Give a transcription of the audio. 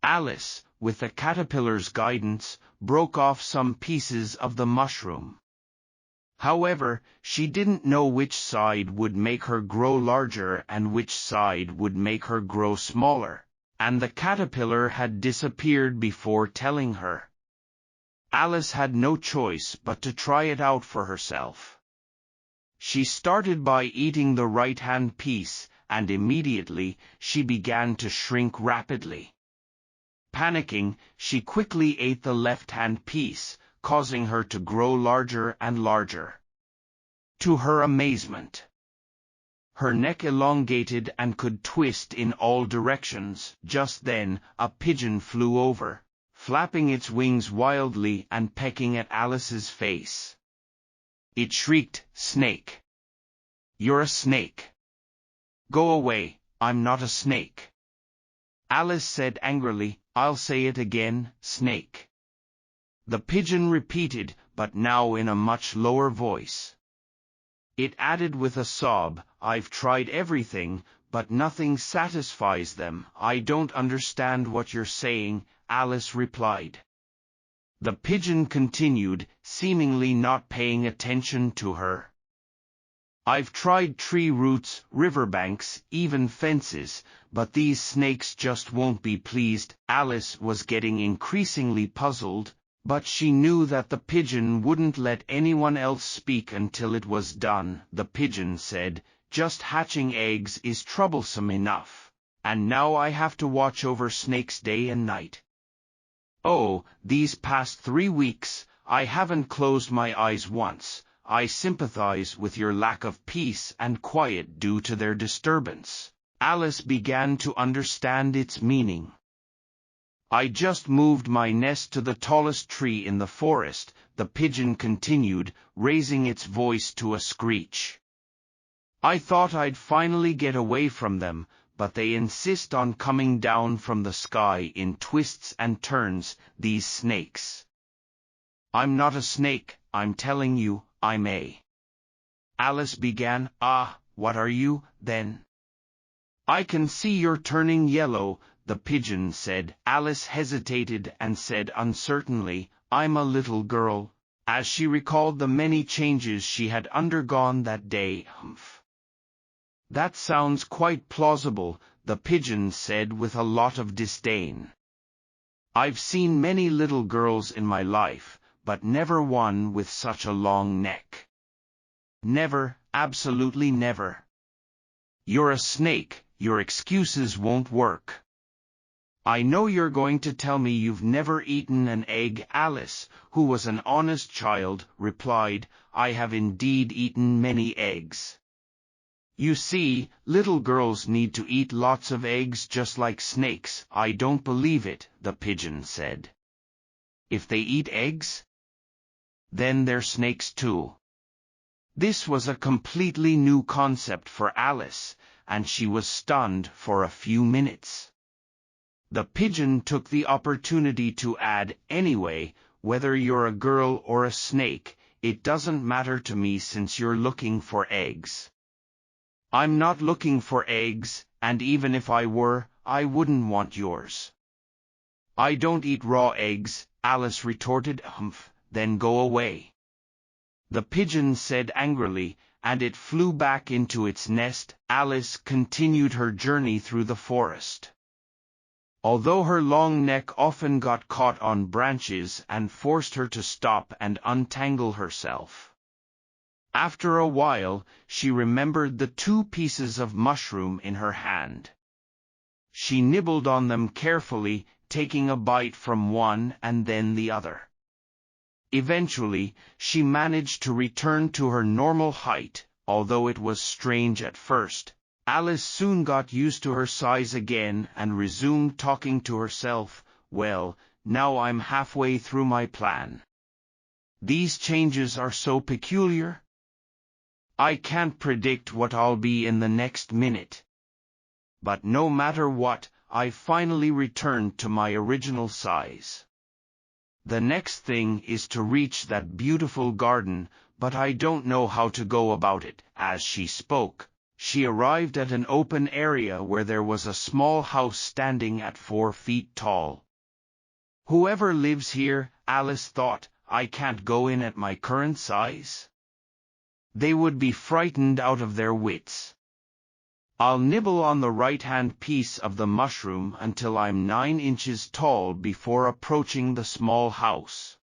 Alice, with the caterpillar's guidance, broke off some pieces of the mushroom. However, she didn't know which side would make her grow larger and which side would make her grow smaller, and the caterpillar had disappeared before telling her. Alice had no choice but to try it out for herself. She started by eating the right-hand piece, and immediately she began to shrink rapidly. Panicking, she quickly ate the left-hand piece, causing her to grow larger and larger. To her amazement, her neck elongated and could twist in all directions. Just then, a pigeon flew over, flapping its wings wildly and pecking at Alice's face. It shrieked, "Snake! You're a snake! Go away, I'm not a snake!" Alice said angrily, "I'll say it again, snake." The pigeon repeated, but now in a much lower voice. It added with a sob, "I've tried everything, but nothing satisfies them." "I don't understand what you're saying," Alice replied. The pigeon continued, seemingly not paying attention to her. "I've tried tree roots, riverbanks, even fences, but these snakes just won't be pleased." Alice was getting increasingly puzzled, but she knew that the pigeon wouldn't let anyone else speak until it was done. The pigeon said, "Just hatching eggs is troublesome enough, and now I have to watch over snakes day and night. Oh, these past 3 weeks, I haven't closed my eyes once. I sympathize with your lack of peace and quiet due to their disturbance." Alice began to understand its meaning. "I just moved my nest to the tallest tree in the forest," the pigeon continued, raising its voice to a screech. "I thought I'd finally get away from them, but they insist on coming down from the sky in twists and turns, these snakes." "I'm not a snake, I'm telling you, I'm a—" Alice began. "Ah, what are you, then?" "I can see you're turning yellow," the pigeon said. Alice hesitated and said uncertainly, "I'm a little girl," as she recalled the many changes she had undergone that day. "Humph. That sounds quite plausible," the pigeon said with a lot of disdain. "I've seen many little girls in my life, but never one with such a long neck. Never, absolutely never. You're a snake, your excuses won't work." "I know you're going to tell me you've never eaten an egg." Alice, who was an honest child, replied, "I have indeed eaten many eggs. You see, little girls need to eat lots of eggs just like snakes." "I don't believe it," the pigeon said. "If they eat eggs, then they're snakes too." This was a completely new concept for Alice, and she was stunned for a few minutes. The pigeon took the opportunity to add, "Anyway, whether you're a girl or a snake, it doesn't matter to me since you're looking for eggs." "I'm not looking for eggs, and even if I were, I wouldn't want yours." "I don't eat raw eggs," Alice retorted. "Humph, then go away," the pigeon said angrily, and it flew back into its nest. Alice continued her journey through the forest. Although her long neck often got caught on branches and forced her to stop and untangle herself. After a while, she remembered the 2 pieces of mushroom in her hand. She nibbled on them carefully, taking a bite from one and then the other. Eventually, she managed to return to her normal height, although it was strange at first. Alice soon got used to her size again and resumed talking to herself. "Well, now I'm halfway through my plan. These changes are so peculiar. I can't predict what I'll be in the next minute. But no matter what, I finally returned to my original size. The next thing is to reach that beautiful garden, but I don't know how to go about it." As she spoke, She arrived at an open area where there was a small house standing at 4 feet tall. Whoever lives here, Alice thought, I can't go in at my current size. They would be frightened out of their wits. I'll nibble on the right-hand piece of the mushroom until I'm 9 inches tall before approaching the small house.